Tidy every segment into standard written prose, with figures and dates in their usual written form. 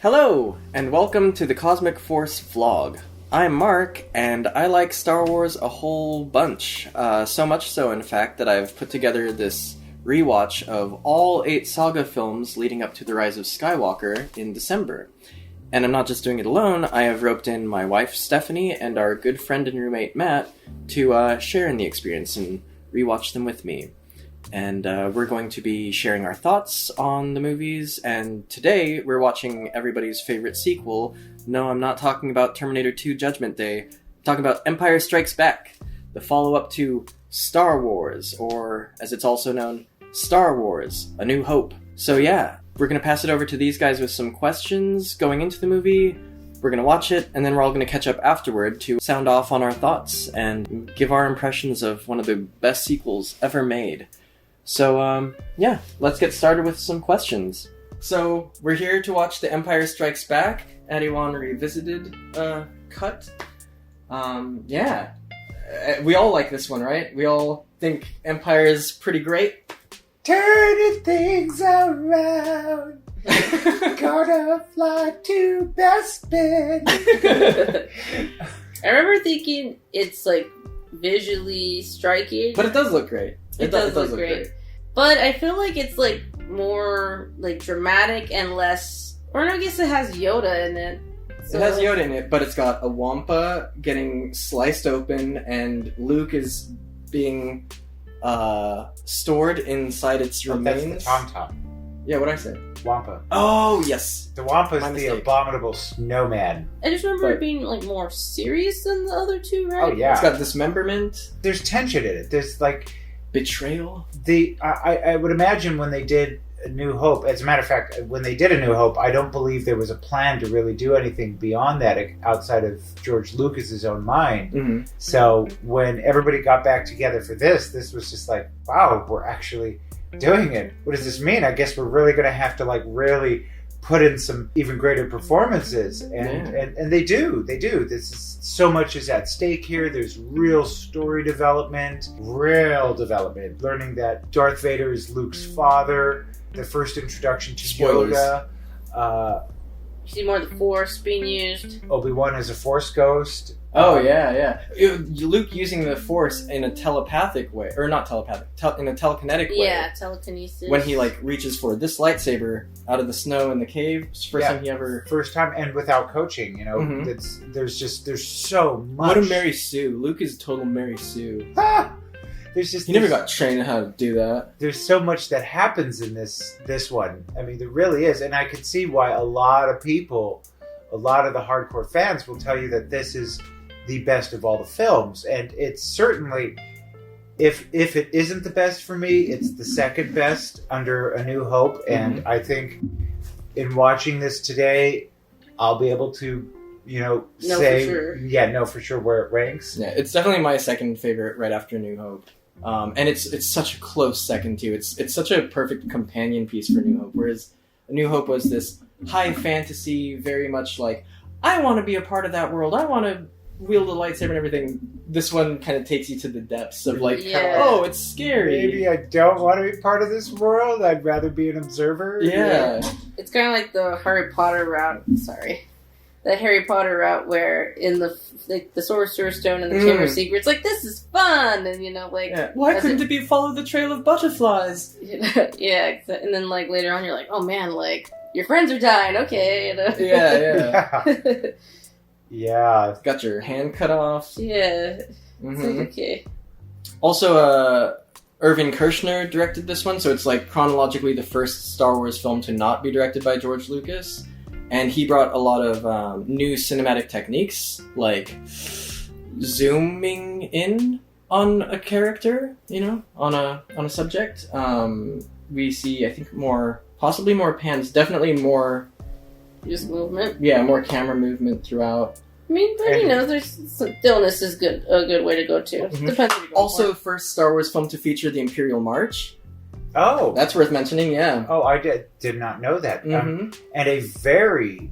Hello, and welcome to the Cosmic Force vlog. I'm Mark, and I like Star Wars a whole bunch. So much so, in fact, that I've put together this rewatch of all 8 saga films leading up to the Rise of Skywalker in December. And I'm not just doing it alone, I have roped in my wife Stephanie and our good friend and roommate Matt to share in the experience and rewatch them with me. And we're going to be sharing our thoughts on the movies, and today we're watching everybody's favorite sequel. No, I'm not talking about Terminator 2 Judgment Day. I'm talking about Empire Strikes Back, the follow-up to Star Wars, or as it's also known, Star Wars, A New Hope. So yeah, we're going to pass it over to these guys with some questions going into the movie. We're going to watch it, and then we're all going to catch up afterward to sound off on our thoughts and give our impressions of one of the best sequels ever made. So, yeah, let's get started with some questions. So, we're here to watch The Empire Strikes Back, Adiwan Revisited, cut. Yeah. We all like this one, right? We all think Empire is pretty great. Turning things around. Gonna fly to Bespin. I remember thinking it's, like, visually striking. But it does look great. It does look great. But I feel like it's like more like dramatic and less, or I guess it has Yoda in it. So. It has Yoda in it, but it's got a Wampa getting sliced open and Luke is being stored inside its remains. That's the Tauntaun. Yeah, what'd I say? Wampa. Oh, yes. The Wampa My is the mistake. abominable snowman. I just remember it being like more serious than the other two, right? Oh, yeah. It's got dismemberment. There's tension in it. There's like... betrayal. I would imagine when they did A New Hope, as a matter of fact, when they did A New Hope, I don't believe there was a plan to really do anything beyond that outside of George Lucas's own mind. Mm-hmm. So when everybody got back together for this was just like, wow, we're actually doing it. What does this mean? I guess we're really going to have to like really put in some even greater performances, and they do. This is so much is at stake here. There's real story development, learning that Darth Vader is Luke's father, the first introduction to Spoilers. Yoda. You see more of the Force being used. Obi-Wan as a Force ghost. Oh, yeah. Luke using the Force in a telepathic way, or not telepathic, in a telekinetic way. Yeah, telekinesis. When he like reaches for this lightsaber out of the snow in the cave, it's the first time he ever. First time, and without coaching, you know. Mm-hmm. There's so much. What a Mary Sue! Luke is total Mary Sue. He never got trained on how to do that. There's so much that happens in this one. I mean, there really is, and I can see why a lot of the hardcore fans will tell you that this is the best of all the films, and it's certainly, if it isn't the best for me, it's the second best under A New Hope, and I think in watching this today, I'll be able to, say, know for sure where it ranks. Yeah, it's definitely my second favorite right after A New Hope. And it's such a close second too. It's such a perfect companion piece for New Hope, whereas A New Hope was this high fantasy, very much like, I want to be a part of that world, I want to wield a lightsaber and everything. This one kind of takes you to the depths of like, oh, it's scary. Maybe I don't want to be part of this world, I'd rather be an observer. Yeah. It's kind of like the Harry Potter route. The Harry Potter route where in the Sorcerer's Stone and the Chamber of Secrets, like, this is fun, and why couldn't it be follow the trail of butterflies? Yeah, and then like later on you're like, oh man, like your friends are dying, okay. Yeah. Yeah. Got your hand cut off. Yeah. It's like, okay. Also, Irving Kershner directed this one, so it's like chronologically the first Star Wars film to not be directed by George Lucas. And he brought a lot of new cinematic techniques, like zooming in on a character, on a subject. We see, I think, possibly more pans, definitely more... just movement? Yeah, more camera movement throughout. I mean, but there's stillness is a good way to go too. Depends what you're going Also, for. first Star Wars film to feature the Imperial March. Oh, that's worth mentioning. Yeah. Oh, I did not know that. And a very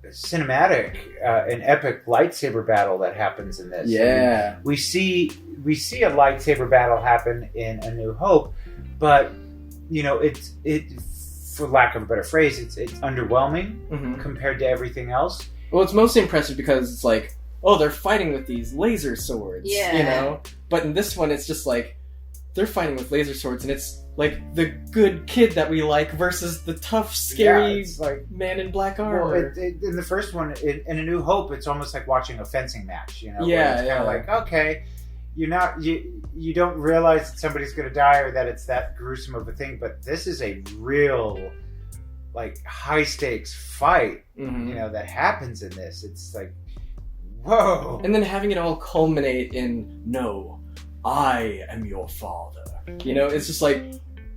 cinematic and epic lightsaber battle that happens in this. Yeah. I mean, we see a lightsaber battle happen in A New Hope, but it for lack of a better phrase, it's underwhelming Mm-hmm. compared to everything else. Well, it's mostly impressive because it's like, oh, they're fighting with these laser swords, Yeah. you know? But in this one, it's just like, they're fighting with laser swords, and it's like the good kid that we like versus the tough, scary it's like man in black well, armor. in the first one, in A New Hope, it's almost like watching a fencing match. You know, Yeah, where it's kind of like, okay, you don't realize that somebody's going to die or that it's that gruesome of a thing, but this is a real like high stakes fight. Mhm. You know, that happens in this. It's like, whoa. And then having it all culminate in, no, I am your father. You know, it's just like,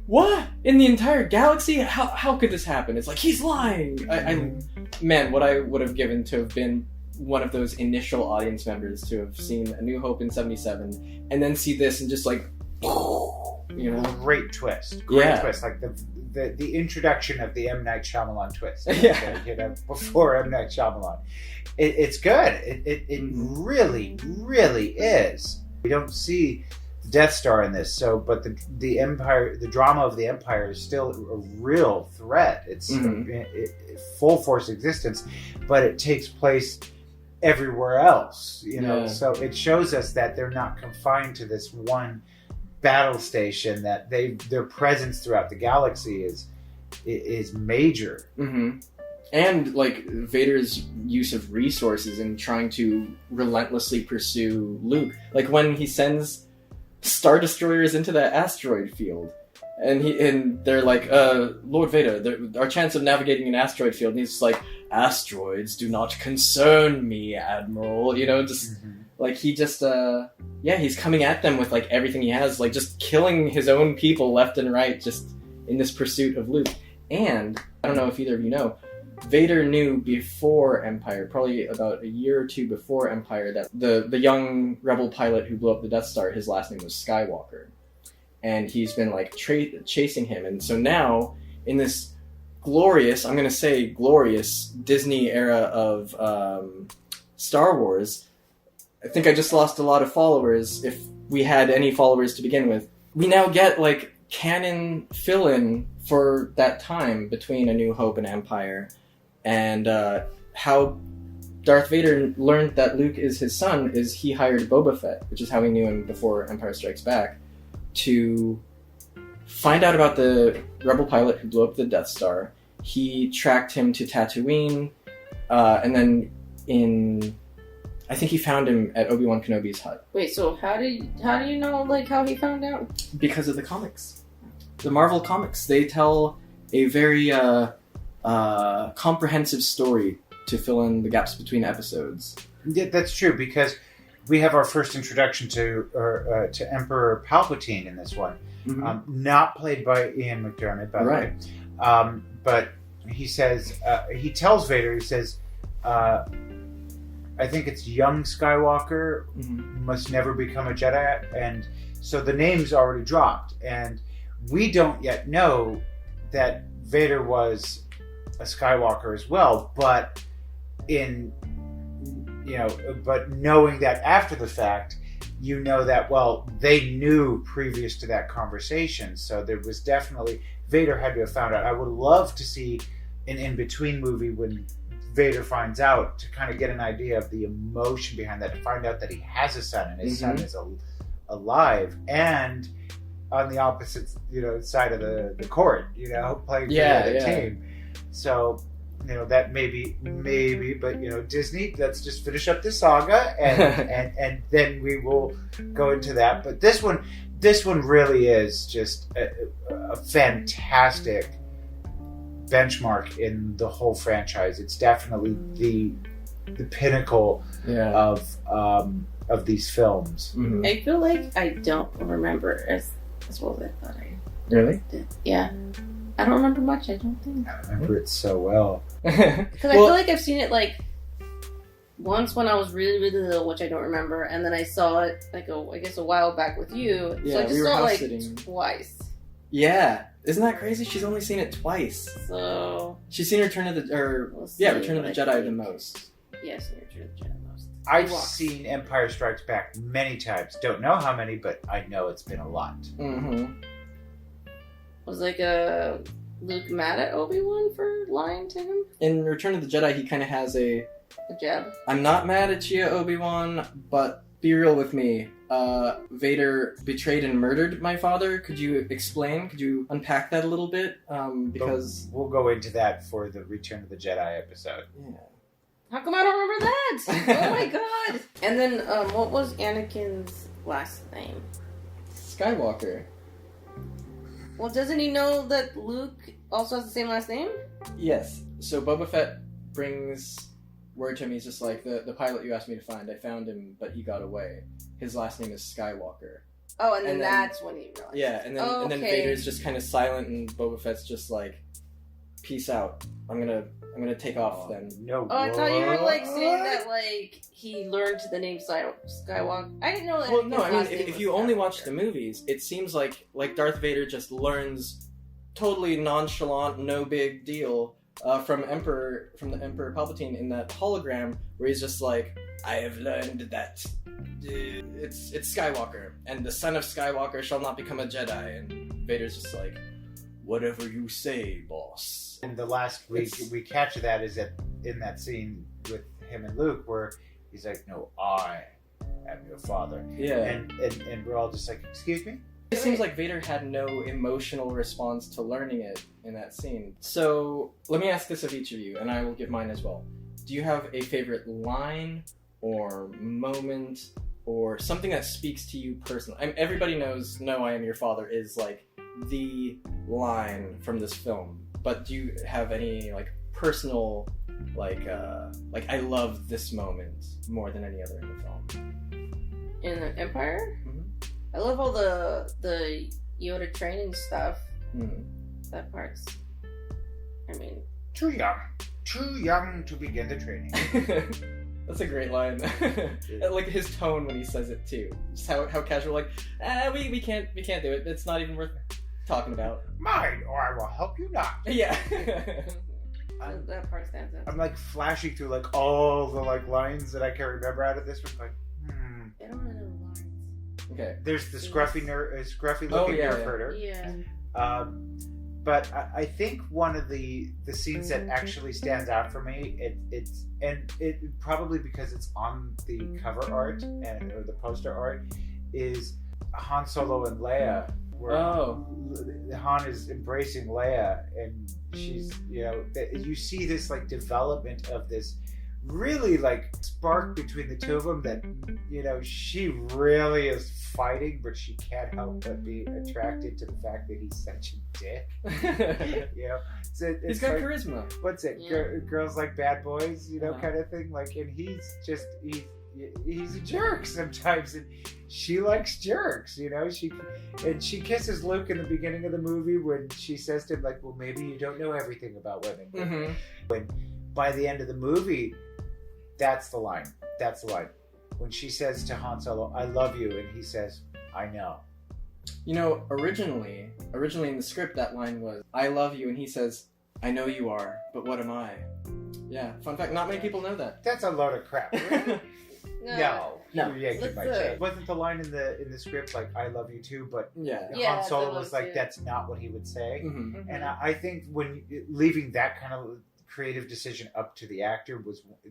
what? In the entire galaxy? How could this happen? It's like, he's lying! Man, what I would have given to have been one of those initial audience members to have seen A New Hope in 77, and then see this and just like, you know? Great twist. Yeah. Twist. Like the introduction of the M. Night Shyamalan twist. Yeah. You know, before M. Night Shyamalan. It's good. It really, really is. We don't see the Death Star in this, but the Empire, the drama of the Empire is still a real threat. It's full force existence, but it takes place everywhere else. You know, Yeah. so it shows us that they're not confined to this one battle station. That their presence throughout the galaxy is major. Mm-hmm. And like Vader's use of resources and trying to relentlessly pursue Luke, like when he sends Star Destroyers into that asteroid field, and they're like, Lord Vader, our chance of navigating an asteroid field, and he's just like, asteroids do not concern me, Admiral. You know, just like he just he's coming at them with like everything he has, like just killing his own people left and right, just in this pursuit of Luke. And I don't know if either of you know, Vader knew before Empire, probably about a year or two before Empire, that the young rebel pilot who blew up the Death Star, his last name was Skywalker. And he's been like chasing him. And so now, in this glorious, I'm going to say glorious, Disney era of Star Wars, I think I just lost a lot of followers, if we had any followers to begin with. We now get like canon fill-in for that time between A New Hope and Empire. And how Darth Vader learned that Luke is his son is he hired Boba Fett, which is how we knew him before Empire Strikes Back, to find out about the rebel pilot who blew up the Death Star. He tracked him to Tatooine, and then I think he found him at Obi-Wan Kenobi's hut. Wait, so how do you know like how he found out? Because of the comics. The Marvel comics. They tell a very comprehensive story to fill in the gaps between episodes. Yeah, that's true, because we have our first introduction to Emperor Palpatine in this one. Mm-hmm. Not played by Ian McDiarmid, by the way. But he says, he tells Vader, he says, I think it's young Skywalker must never become a Jedi, and so the name's already dropped, and we don't yet know that Vader was a Skywalker as well, but but knowing that after the fact, you know that, well, they knew previous to that conversation, so there was definitely, Vader had to have found out. I would love to see an in-between movie when Vader finds out, to kind of get an idea of the emotion behind that, to find out that he has a son and his son is alive, and on the opposite side of the court, playing for the other team. So that maybe, but Disney, let's just finish up this saga and then we will go into that. But this one really is just a fantastic benchmark in the whole franchise. It's definitely the pinnacle of these films. Mm-hmm. I feel like I don't remember as well as I thought I Really? did. Yeah. I don't remember much, I don't think. I remember it so well. Because I feel like I've seen it like once when I was really, really little, which I don't remember, and then I saw it like I guess a while back with you. Yeah, so I just we were saw it like house-sitting. twice. Yeah. Isn't that crazy? She's only seen it twice. So She's seen Return of the Return of the Jedi the most. yes, Return of the Jedi most. I've Walks. seen Empire Strikes Back many times. Don't know how many, but I know it's been a lot. Mm-hmm. Was like a Luke mad at Obi-Wan for lying to him? In Return of the Jedi, he kind of has A jab? I'm not mad at you, Obi-Wan, but be real with me. Vader betrayed and murdered my father. Could you explain? Could you unpack that a little bit? Because... We'll go into that for the Return of the Jedi episode. Yeah. How come I don't remember that? Oh my god! And then, what was Anakin's last name? Skywalker. Well, doesn't he know that Luke also has the same last name? Yes. So Boba Fett brings word to him. He's just like, the pilot you asked me to find, I found him, but he got away. His last name is Skywalker. Oh, and then that's when he realized. Yeah, and then Vader's just kind of silent, and Boba Fett's just like, peace out. I'm gonna take off then. No. Oh, I thought you were like saying that like he learned the name Skywalker. I didn't know that. Well, no, I mean, last name if was you only Skywalker. watch the movies, it seems like Darth Vader just learns totally nonchalant, no big deal from the Emperor Palpatine in that hologram, where he's just like, I have learned that it's Skywalker, and the son of Skywalker shall not become a Jedi, and Vader's just like, whatever you say, boss. And the last we catch that is in that scene with him and Luke where he's like, no, I am your father. Yeah. And we're all just like, excuse me? It seems like Vader had no emotional response to learning it in that scene. So, let me ask this of each of you, and I will give mine as well. Do you have a favorite line or moment or something that speaks to you personally? I mean, everybody knows "No, I am your father" is like the line from this film. But do you have any like personal like I love this moment more than any other in the film? In the Empire? Mm-hmm. I love all the Yoda training stuff. Mm. That part's, I mean, Too young to begin the training. That's a great line. Like his tone when he says it too. Just how casual, like, we can't do it. It's not even worth talking about. Mine, or I will help you not. Yeah. that part stands out. I'm like flashing through like all the like lines that I can remember out of this one. Like, I don't really know lines. Okay. There's the scruffy looking nerf herder. Yeah. But I think one of the scenes that actually stands out for me, it probably because it's on the cover art or the poster art, is Han Solo and Leia, where Han is embracing Leia, and she's, you see this like development of this really like spark between the two of them that, she really is fighting, but she can't help but be attracted to the fact that he's such a dick. He's got like, charisma. What's it? Yeah. Girls like bad boys, kind of thing. Like, and he's a jerk sometimes, and she likes jerks. She kisses Luke in the beginning of the movie when she says to him like, "Well, maybe you don't know everything about women." Mm-hmm. When by the end of the movie, that's the line. That's the line. When she says to Han Solo, "I love you," and he says, "I know." Originally in the script, that line was, "I love you," and he says, "I know you are, but what am I?" Yeah, fun fact, not many people know that. That's a load of crap. Really? No. You're yanking my chain. Wasn't the line in the script like, "I love you too," but Han Solo was like, that's not what he would say. Mm-hmm. And I think when leaving that kind of creative decision up to the actor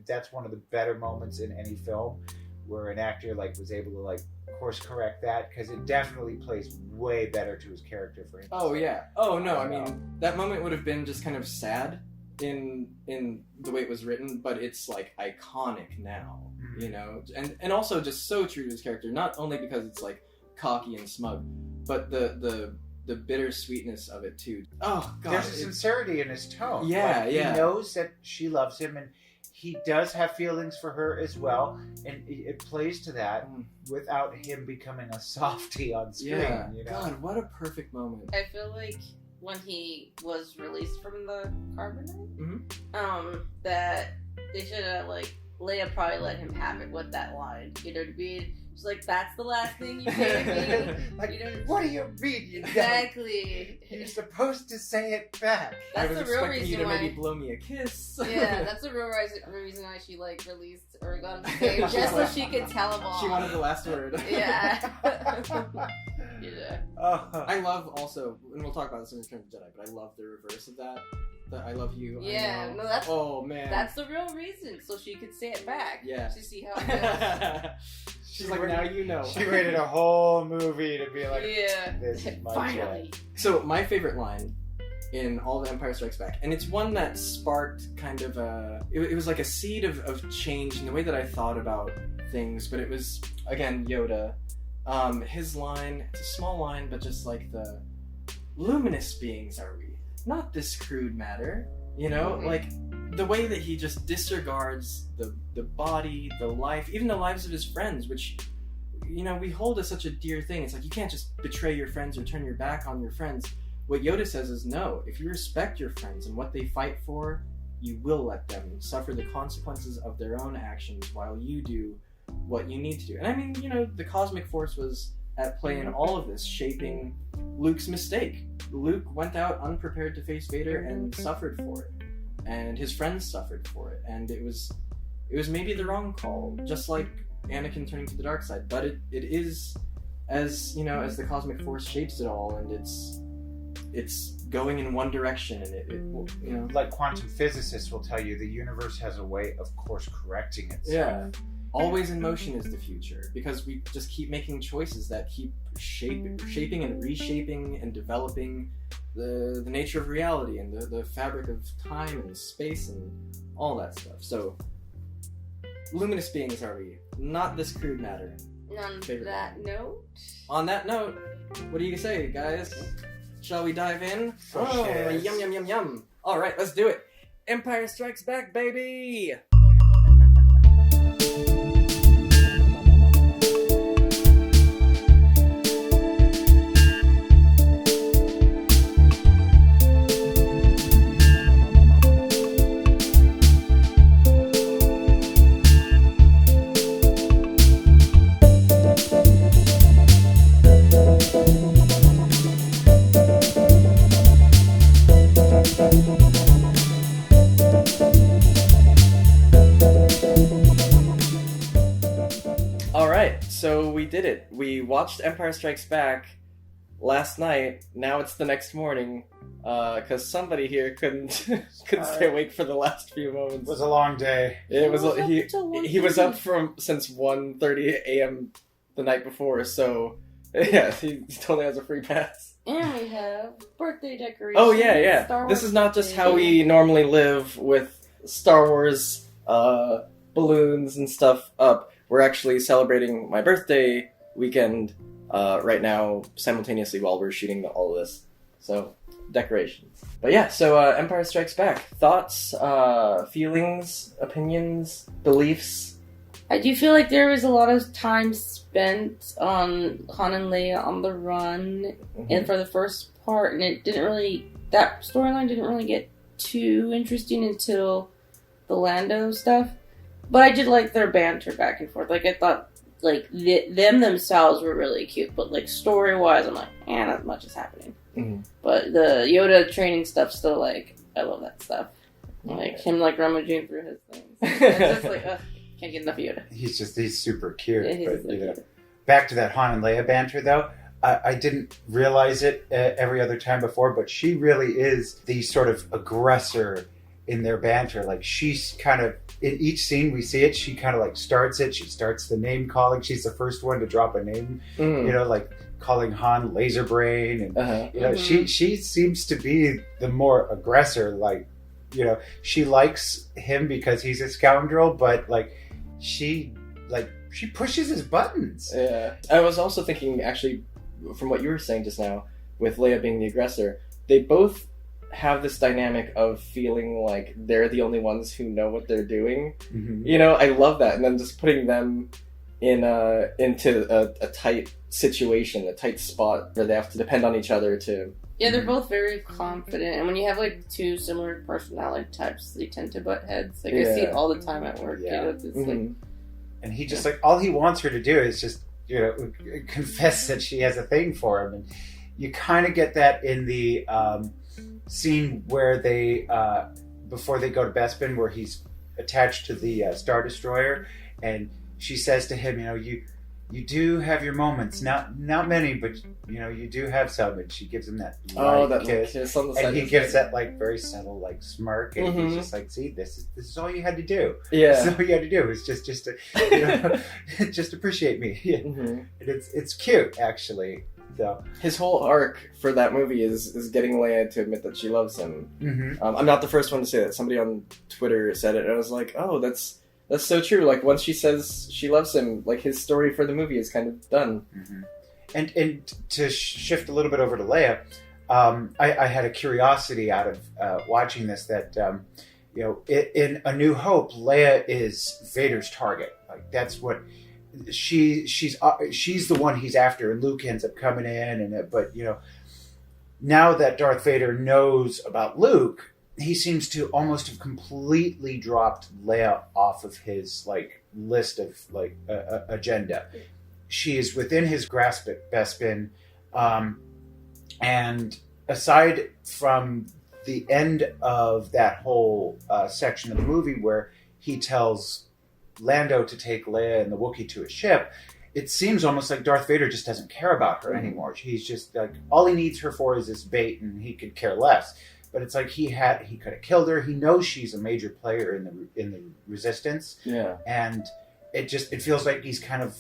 that's one of the better moments in any film, where an actor like was able to like course correct that, because it definitely plays way better to his character for him. Oh yeah. Oh no, I mean that moment would have been just kind of sad in the way it was written, but it's like iconic now, and also just so true to his character, not only because it's like cocky and smug, but the bittersweetness of it too. Oh god, there's a sincerity in his tone. Yeah, He knows that she loves him, and he does have feelings for her as well, and it plays to that without him becoming a softie on screen. Yeah. God, what a perfect moment. I feel like when he was released from the carbonite, that they should have like Leia probably let him have it with that line. You know what I mean? She's like, "That's the last thing you say to me." Like, what do you mean? Exactly. You're supposed to say it back. I That's was the real expecting you reason to why. maybe blow me a kiss. Yeah, that's the real reason why she like released or got on stage, just so she could tell them all. She wanted the last word. Yeah. Yeah. I love also, and we'll talk about this in Return of the Jedi, but I love the reverse of that. The I love you. Yeah, I know. no, that's man. That's the real reason, so she could say it back. Yeah. To see how it goes. She's like, now you know. She waited a whole movie to be like, yeah. this is my Finally. So my favorite line in all of Empire Strikes Back, and it's one that sparked kind of it was like a seed of change in the way that I thought about things, but it was, again, Yoda. His line, it's a small line, but just like the luminous beings are we, not this crude matter, you know? Mm-hmm. Like, the way that he just disregards the body, the life, even the lives of his friends, which, you know, we hold as such a dear thing. It's like, you can't just betray your friends or turn your back on your friends. What Yoda says is, no, if you respect your friends and what they fight for, you will let them suffer the consequences of their own actions while you do what you need to do. And I mean, you know, the cosmic force was at play in all of this, shaping Luke's mistake. Luke went out unprepared to face Vader and suffered for it. And his friends suffered for it. And it was maybe the wrong call, just like Anakin turning to the dark side. But it is, as, you know, as the cosmic force shapes it all, and it's going in one direction, and it you know, like quantum physicists will tell you, the universe has a way of course correcting itself. Yeah. Always in motion is the future, because we just keep making choices that keep shaping and reshaping and developing the nature of reality and the fabric of time and space and all that stuff. So, luminous beings are we, not this crude matter. On that note? On that note, what do you say, guys? Shall we dive in? Oh, yes. Yum, yum, yum, yum. Alright, let's do it. Empire Strikes Back, baby! So we did it. We watched Empire Strikes Back last night. Now it's the next morning, because somebody here couldn't stay awake for the last few moments. It was a long day. He was up since 1:30 a.m. the night before. So yeah, he totally has a free pass. And we have birthday decorations. Oh yeah. This is not just how we normally live with Star Wars balloons and stuff up. We're actually celebrating my birthday weekend right now, simultaneously while we're shooting all of this. So, decorations. But yeah, so Empire Strikes Back. Thoughts, feelings, opinions, beliefs? I do feel like there was a lot of time spent on Han and Leia on the run, and for the first part, and that storyline didn't really get too interesting until the Lando stuff. But I did like their banter back and forth. Like, I thought, like, them themselves were really cute. But, like, story-wise, I'm like, not much is happening. Mm-hmm. But the Yoda training stuff still, like, I love that stuff. Like, him, like, rummaging through his things. It's just like, can't get enough Yoda. He's super cute. Yeah, but, you know, back to that Han and Leia banter, though. I didn't realize it every other time before, but she really is the sort of aggressor in their banter. Like, she's kind of, in each scene we see it, she kind of like starts it. She starts the name calling. She's the first one to drop a name, you know, like calling Han Laser Brain. And, you know, she seems to be the more aggressor. Like, you know, she likes him because he's a scoundrel, but like, she pushes his buttons. Yeah. I was also thinking, actually, from what you were saying just now, with Leia being the aggressor, they both have this dynamic of feeling like they're the only ones who know what they're doing. You know, I love that. And then just putting them into a tight situation, a tight spot where they have to depend on each other to... Yeah, they're both very confident. And when you have, like, two similar personality types, they tend to butt heads. Like, I see it all the time at work. Yeah. You know, it's like... And he just, like, all he wants her to do is just, you know, confess that she has a thing for him. And you kind of get that in the... scene where they before they go to Bespin, where he's attached to the Star Destroyer, and she says to him, you know, you do have your moments. Not many, but you do have some. And she gives him that kiss on the side. And he gives that like very subtle like smirk, and he's just like, "See, this is all you had to do. Yeah, this is all you had to do is just to just appreciate me." Yeah. And it's cute actually. So his whole arc for that movie is getting Leia to admit that she loves him. I'm not the first one to say that. Somebody on Twitter said it, and I was like, "Oh, that's so true." Like once she says she loves him, like his story for the movie is kind of done. And to shift a little bit over to Leia, I had a curiosity out of watching this that in A New Hope, Leia is Vader's target. Like that's what she's the one he's after, and Luke ends up coming in, but now that Darth Vader knows about Luke, he seems to almost have completely dropped Leia off of his like list of like agenda. She is within his grasp at Bespin, and aside from the end of that whole section of the movie where he tells Lando to take Leia and the Wookiee to his ship, it seems almost like Darth Vader just doesn't care about her anymore. He's just like, all he needs her for is this bait, and he could care less. But it's like he could have killed her. He knows she's a major player in the Resistance. Yeah, and it feels like he's kind of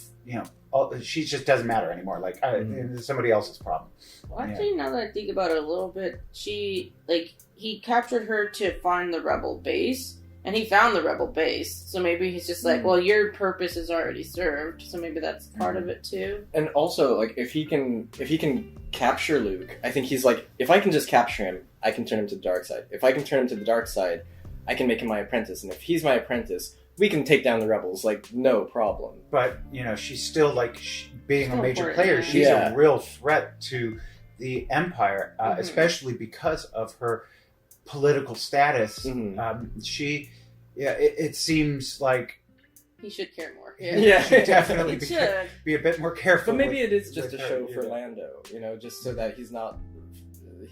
she just doesn't matter anymore. Like it's somebody else's problem. Well, actually, now that I think about it a little bit, he captured her to find the rebel base. And he found the rebel base, so maybe he's just like, well, your purpose is already served, so maybe that's part of it too. And also, like, if he can capture Luke, I think he's like, if I can just capture him, I can turn him to the dark side. If I can turn him to the dark side, I can make him my apprentice. And if he's my apprentice, we can take down the rebels, like, no problem. But, she's still, like, being a major player, she's a real threat to the Empire, especially because of her political status. It seems like he should care more. He should definitely be a bit more careful. But maybe it is just a show for Lando, just so that he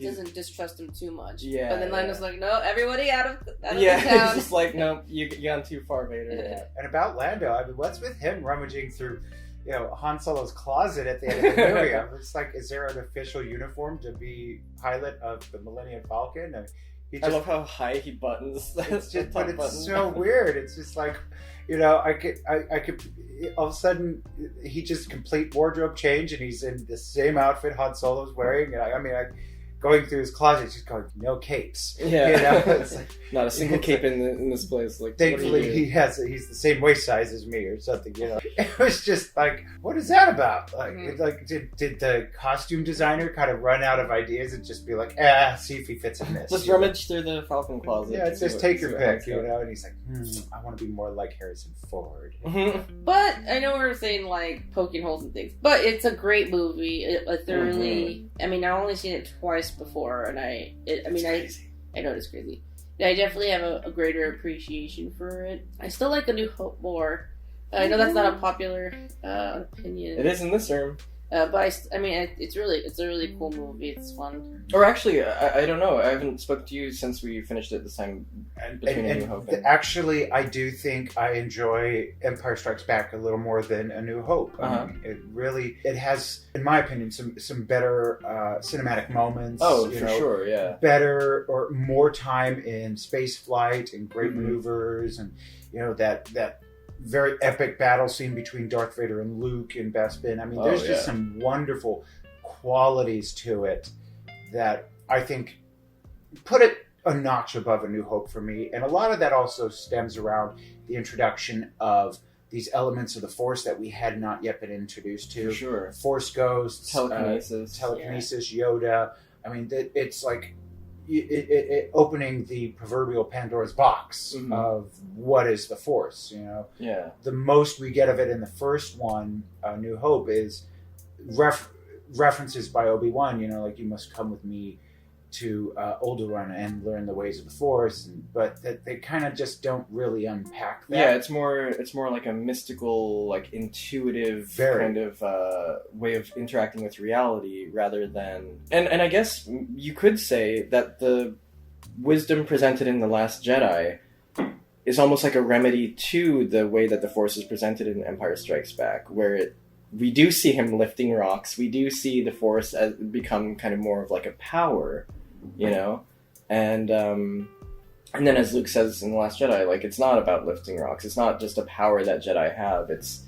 doesn't distrust him too much. Yeah. But then Lando's like, no, everybody out of the town. It's just like, no, you gone too far, Vader. Yeah. And about Lando, I mean, what's with him rummaging through Han Solo's closet at the end of the movie? It's like, is there an official uniform to be pilot of the Millennium Falcon? I love how high he buttons. But it's so weird. It's just like, I could all of a sudden he just complete wardrobe change and he's in the same outfit Han Solo's wearing. And going through his closet, just going, no capes. Yeah, it's like, not a single cape in this place. Like, thankfully he's the same waist size as me or something. It was just like, what is that about? Like, did the costume designer kind of run out of ideas and just be like, see if he fits in this? Just rummage through the Falcon closet. Yeah, just take your pick, And he's like, I want to be more like Harrison Ford. But I know we're saying like poking holes and things, but it's a great movie. I thoroughly. I mean, I've only seen it twice before, and I know it's crazy. I definitely have a greater appreciation for it. I still like A New Hope more. I know that's not a popular opinion. It is in this room. But it's a really cool movie. It's fun. Or actually, I don't know. I haven't spoken to you since we finished it this time. Between A New Hope. Actually, I do think I enjoy Empire Strikes Back a little more than A New Hope. It has, in my opinion, some better cinematic moments. Oh, for sure, yeah. Better or more time in space flight and great maneuvers, and that very epic battle scene between Darth Vader and Luke in Bespin. I mean, there's just some wonderful qualities to it that I think put it a notch above A New Hope for me. And a lot of that also stems around the introduction of these elements of the Force that we had not yet been introduced to. Sure. Force ghosts, telekinesis, Yoda. I mean, it's like it opening the proverbial Pandora's box of what is the Force, Yeah. The most we get of it in the first one, New Hope, is references by Obi-Wan, like, you must come with me to Alderaan and learn the ways of the Force, but that they kind of just don't really unpack that. Yeah, it's more like a mystical, like intuitive kind of way of interacting with reality rather than... And I guess you could say that the wisdom presented in The Last Jedi is almost like a remedy to the way that the Force is presented in Empire Strikes Back, where it we do see him lifting rocks. We do see the Force as become kind of more of like a power, you know? And then as Luke says in The Last Jedi, like, it's not about lifting rocks. It's not just a power that Jedi have. It's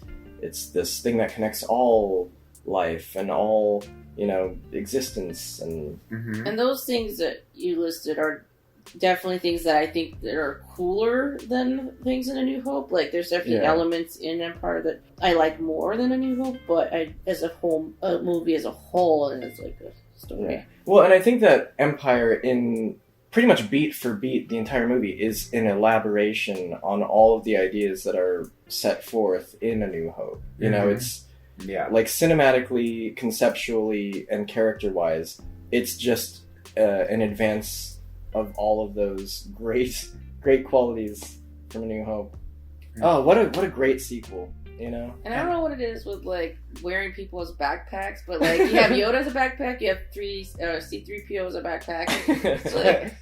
this thing that connects all life and all, you know, existence. And and those things that you listed are definitely things that I think that are cooler than things in A New Hope. Like, there's definitely elements in Empire that I like more than A New Hope, but as a movie as a whole, and it's like a story. Yeah. Well, and I think that Empire, in pretty much beat for beat, the entire movie is an elaboration on all of the ideas that are set forth in A New Hope. You know, it's like cinematically, conceptually, and character-wise, it's just an advance of all of those great qualities from A New Hope. Oh, what a great sequel, you know? And I don't know what it is with, like, wearing people as backpacks, but, like, you have Yoda as a backpack, you have C-3PO as a backpack. It's like...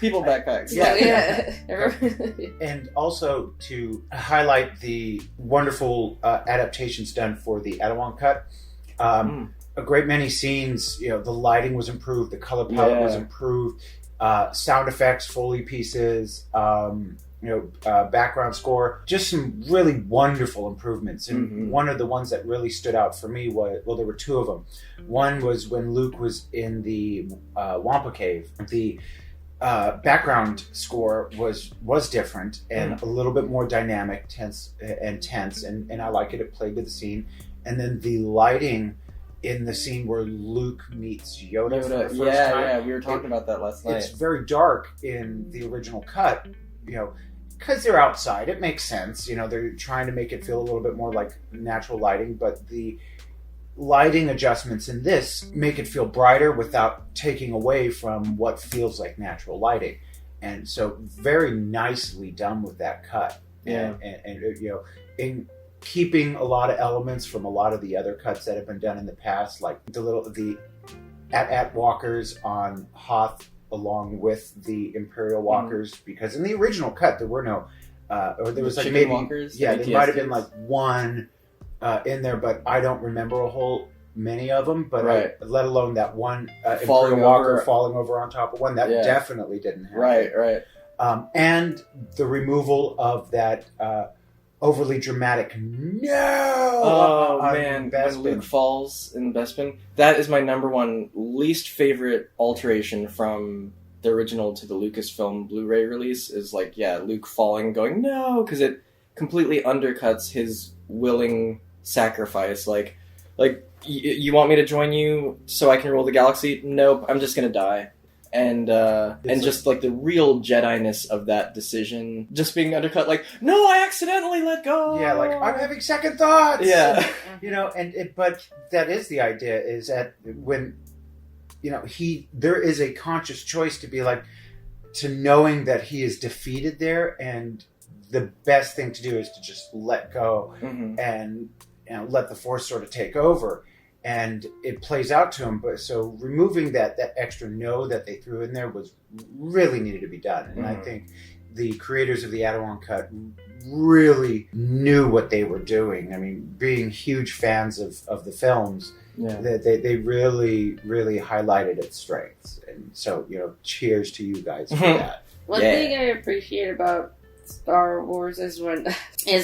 People backpacks. And also to highlight the wonderful adaptations done for the Adawan cut. A great many scenes, you know, the lighting was improved, the color palette was improved, sound effects, Foley pieces, background score, just some really wonderful improvements. And one of the ones that really stood out for me was, well, there were two of them. One was when Luke was in the Wampa Cave. The background score was different and a little bit more dynamic, tense, and I like it. It played to the scene. And then the lighting in the scene where Luke meets Yoda for the first time. Yeah, we were talking about that last night. It's very dark in the original cut, you know, because they're outside. It makes sense. You know, they're trying to make it feel a little bit more like natural lighting, but the lighting adjustments in this make it feel brighter without taking away from what feels like natural lighting. And so very nicely done with that cut. And you know, in keeping a lot of elements from a lot of the other cuts that have been done in the past, like the at walkers on Hoth along with the Imperial walkers, because in the original cut there were no or there was like maybe walkers, there might have been like one in there, but I don't remember a whole many of them, but let alone that one Imperial walker falling over on top of one, that definitely didn't happen. And the removal of that overly dramatic when Luke falls in Bespin, that is my number one least favorite alteration from the original to the Lucasfilm Blu-ray release, is like, Luke falling, going no, because it completely undercuts his willing sacrifice. Like you want me to join you so I can rule the galaxy? Nope, I'm just gonna die. And just like the real Jedi-ness of that decision just being undercut, like, no, I accidentally let go. Yeah, like, I'm having second thoughts. Yeah. You know, but that is the idea, is that when, you know, there is a conscious choice to be like, to knowing that he is defeated there, and the best thing to do is to just let go and, you know, let the Force sort of take over. And it plays out to him, but so removing that extra no that they threw in there was really needed to be done. And I think the creators of the Adawan cut really knew what they were doing. I mean, being huge fans of the films, they really, really highlighted its strengths. And so, you know, cheers to you guys for that. One thing I appreciate about Star Wars is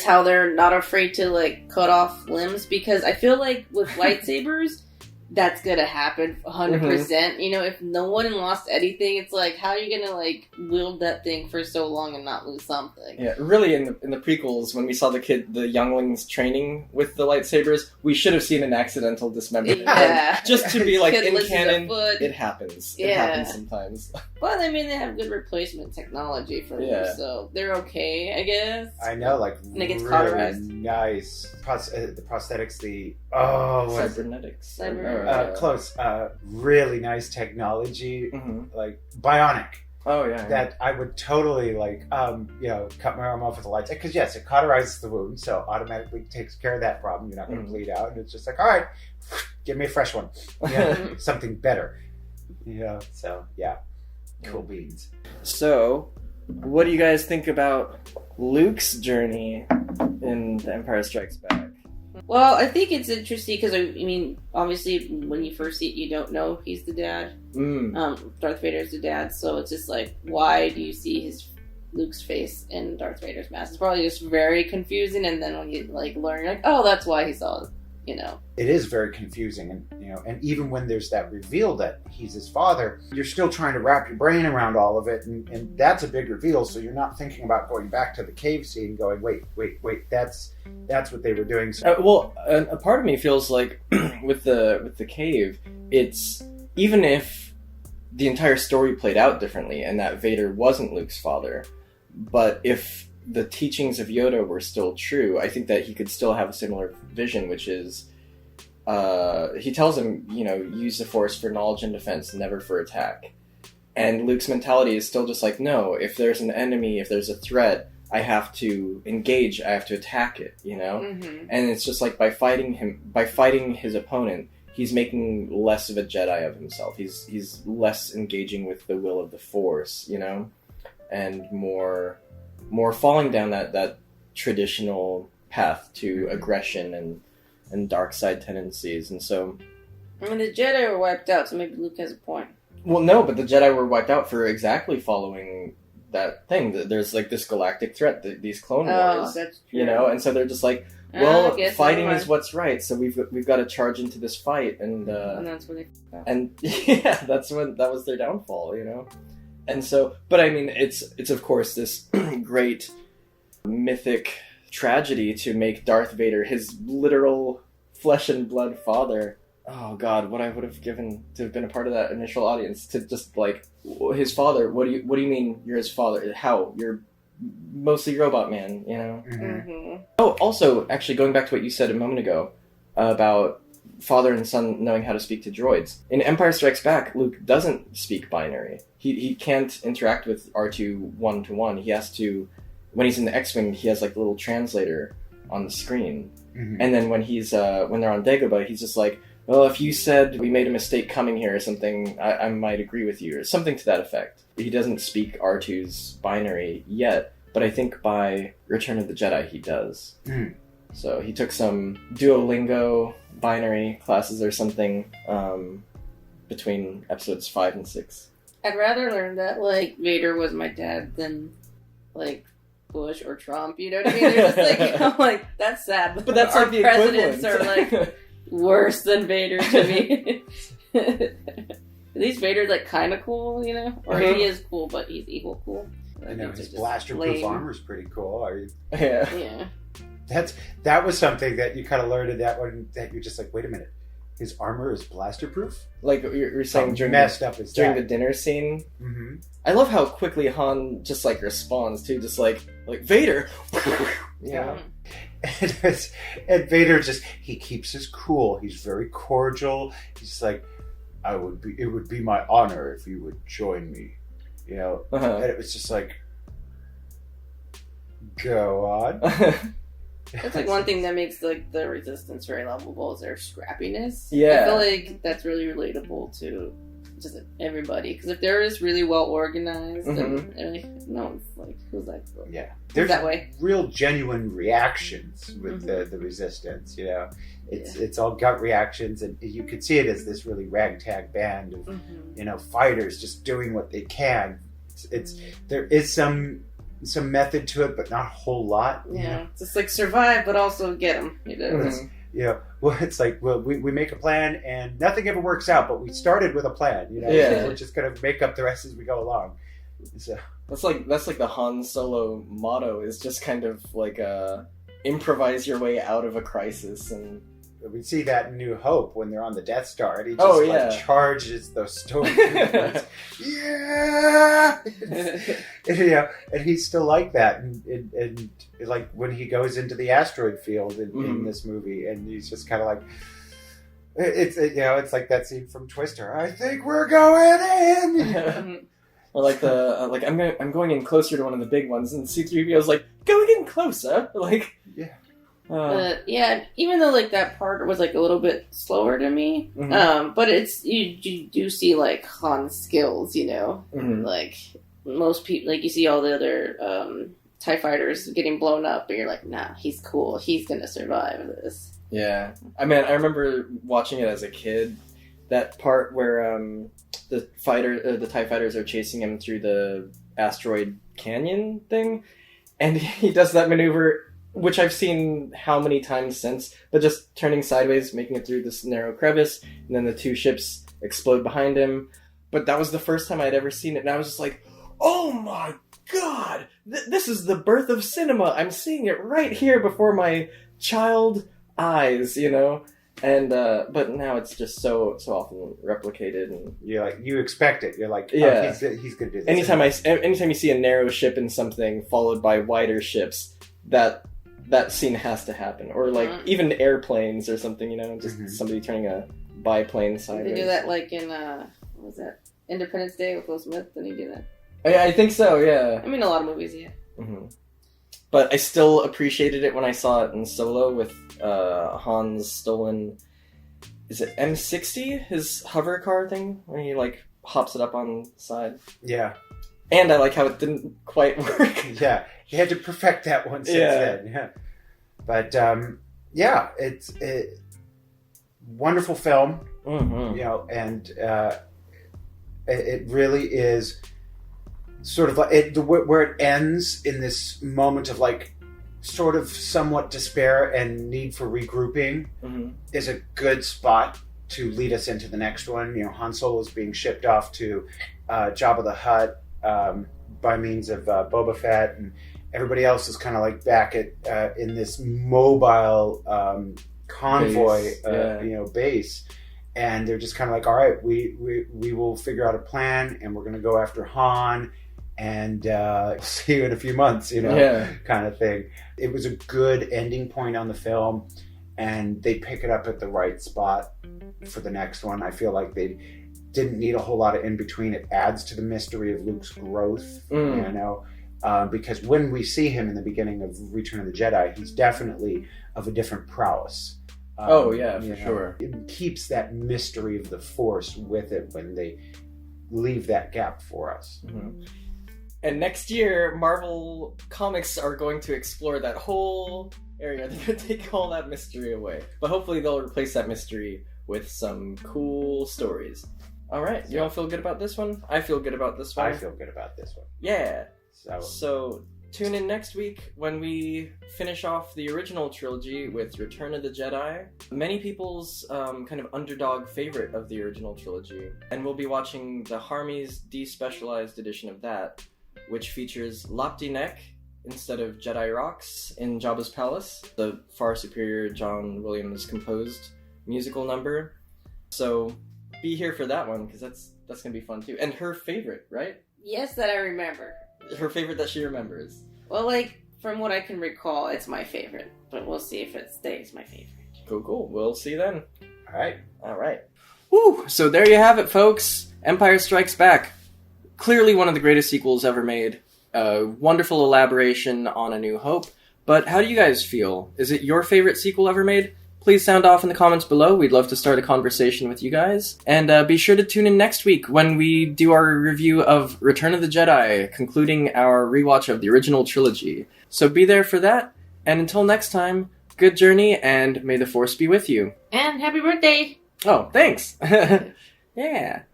how they're not afraid to, like, cut off limbs, because I feel like with lightsabers that's gonna happen 100%. You know, if no one lost anything, it's like, how are you gonna, like, wield that thing for so long and not lose something? Yeah, really, in the prequels, when we saw the younglings training with the lightsabers, we should have seen an accidental dismemberment. Yeah. Just to be like, in canon, foot. it happens. It happens sometimes. But, I mean, they have good replacement technology for them, so they're okay, I guess. I know, like, and it gets really cauterized. Nice. The prosthetics, cybernetics. Close. Really nice technology, like bionic. Oh yeah. That I would totally like. You know, cut my arm off with a light, because yes, it cauterizes the wound, so automatically takes care of that problem. You're not going to bleed out, and it's just like, all right, give me a fresh one. Yeah, something better. Yeah. So yeah, cool beans. So, what do you guys think about Luke's journey in The Empire Strikes Back? Well, I think it's interesting because I mean, obviously, when you first see it, you don't know he's the dad. Darth Vader's the dad, so it's just like, why do you see Luke's face in Darth Vader's mask? It's probably just very confusing, and then when you like learn, you're like, oh, that's why he saw it. It is very confusing, and even when there's that reveal that he's his father, you're still trying to wrap your brain around all of it, and that's a big reveal. So you're not thinking about going back to the cave scene, going, wait, that's what they were doing. Well, a part of me feels like with the cave, it's even if the entire story played out differently and that Vader wasn't Luke's father, but if the teachings of Yoda were still true, I think that he could still have a similar vision, which is he tells him, use the Force for knowledge and defense, never for attack. And Luke's mentality is still just like, no, if there's an enemy, if there's a threat, I have to engage, I have to attack it, Mm-hmm. And it's just like by fighting his opponent, he's making less of a Jedi of himself. He's less engaging with the will of the Force, and more falling down that traditional path to aggression and dark side tendencies. And so, I mean, the Jedi were wiped out, so maybe Luke has a point. Well, no, but the Jedi were wiped out for exactly following that thing. There's like this galactic threat, these Clone Wars, that's true. and so they're just like, well, fighting is what's right, so we've got to charge into this fight, and that's when they and yeah, that was their downfall, And so, but I mean, it's of course this great mythic tragedy to make Darth Vader his literal flesh and blood father. Oh God, what I would have given to have been a part of that initial audience, to just like, his father. What do you mean you're his father? How? You're mostly robot man, Mm-hmm. Oh, also, actually, going back to what you said a moment ago about father and son knowing how to speak to droids. In Empire Strikes Back, Luke doesn't speak binary. He can't interact with R2 one-to-one. He has to, when he's in the X-Wing, he has like a little translator on the screen. Mm-hmm. And then when when they're on Dagobah, he's just like, well, if you said we made a mistake coming here or something, I might agree with you, or something to that effect. He doesn't speak R2's binary yet, but I think by Return of the Jedi he does. Mm. So he took some Duolingo binary classes or something between episodes 5 and 6. I'd rather learn that, like, Vader was my dad than, like, Bush or Trump, you know what I mean? They're just like, I'm like, that's sad. But that's our like the presidents equivalent. are, like, worse than Vader to me. At least Vader's, like, kind of cool, Or he is cool, but he's evil cool. I know, his blaster-proof armor is pretty cool. Yeah. That was something that you kind of learned in that one, that you're just like, wait a minute, his armor is blaster-proof? Like you're saying during the dinner scene. Mm-hmm. I love how quickly Han just like responds too, just like Vader. Yeah. And Vader he keeps his cool. He's very cordial. He's like, it would be my honor if you would join me. And it was just like, go on. That's like one thing that makes like the Resistance very lovable is their scrappiness. Yeah, I feel like that's really relatable to just everybody, because if they're just really well organized, and like, no one's like, who's like, yeah, there's that way. Real genuine reactions with the Resistance. It's all gut reactions, and you could see it as this really ragtag band of fighters just doing what they can. There is some method to it, but not a whole lot. Yeah, just like survive, but also get them. Well, it's like, we make a plan and nothing ever works out, but we started with a plan. Yeah. So we're just gonna make up the rest as we go along. So that's like the Han Solo motto, is just kind of like improvise your way out of a crisis. And we see that in New Hope when they're on the Death Star, and he just charges those stormtroopers. Yeah, and he's still like that, and like when he goes into the asteroid field in this movie, and he's just kind of like, it's like that scene from Twister. I think we're going in. Or like I'm going in closer to one of the big ones, and C-3PO's like, going in closer, like yeah. Yeah, even though like that part was like a little bit slower to me, but it's you do see like Han's skills, like most people, like you see all the other TIE fighters getting blown up, and you're like, nah, he's cool. He's gonna survive this. Yeah. I mean, I remember watching it as a kid. That part where the TIE fighters are chasing him through the asteroid canyon thing, and he does that maneuver, which I've seen how many times since, but just turning sideways, making it through this narrow crevice, and then the two ships explode behind him. But that was the first time I'd ever seen it, and I was just like, oh my god! This is the birth of cinema! I'm seeing it right here before my child eyes, you know? And, but now it's just so often replicated, and... You're like, you expect it. You're like, oh, yeah. he's gonna do this. Anytime you see a narrow ship in something, followed by wider ships, that scene has to happen. Or, like, even airplanes or something, you know? Just somebody turning a biplane sideways. They do that, like, in, what was that? Independence Day with Will Smith, didn't he do that? Yeah, I think so, yeah. I mean, a lot of movies, yeah. Mm-hmm. But I still appreciated it when I saw it in Solo with Han's stolen... Is it M60? His hover car thing? Where he, like, hops it up on the side. Yeah. And I like how it didn't quite work. Yeah. He had to perfect that one since then. Yeah. But, yeah, it's a wonderful film. Mm-hmm. You know, and it really is sort of like where it ends in this moment of like sort of somewhat despair and need for regrouping is a good spot to lead us into the next one. You know, Han Solo is being shipped off to Jabba the Hutt by means of Boba Fett, and everybody else is kind of like back at in this mobile convoy base. And they're just kind of like, all right, we will figure out a plan, and we're going to go after Han, and see you in a few months, you know, kind of thing. It was a good ending point on the film, and they pick it up at the right spot for the next one. I feel like they didn't need a whole lot of in between. It adds to the mystery of Luke's growth, you know, because when we see him in the beginning of Return of the Jedi, he's definitely of a different prowess. For sure. It keeps that mystery of the Force with it when they leave that gap for us. Mm-hmm. And next year, Marvel Comics are going to explore that whole area. They're going to take all that mystery away. But hopefully they'll replace that mystery with some cool stories. All right. You all feel good about this one? I feel good about this one. I feel good about this one. Yeah. So tune in next week when we finish off the original trilogy with Return of the Jedi. Many people's kind of underdog favorite of the original trilogy. And we'll be watching the Harmy's despecialized edition of that, which features Lapti Nek instead of Jedi Rocks in Jabba's Palace, the far superior John Williams composed musical number. So be here for that one, because that's going to be fun too. And her favorite, right? Yes, that I remember. Her favorite that she remembers. Well, like, from what I can recall, it's my favorite. But we'll see if it stays my favorite. Cool. We'll see then. All right. Woo! So there you have it, folks. Empire Strikes Back. Clearly one of the greatest sequels ever made. A wonderful elaboration on A New Hope. But how do you guys feel? Is it your favorite sequel ever made? Please sound off in the comments below. We'd love to start a conversation with you guys. And be sure to tune in next week when we do our review of Return of the Jedi, concluding our rewatch of the original trilogy. So be there for that. And until next time, good journey, and may the Force be with you. And happy birthday! Oh, thanks! Yeah.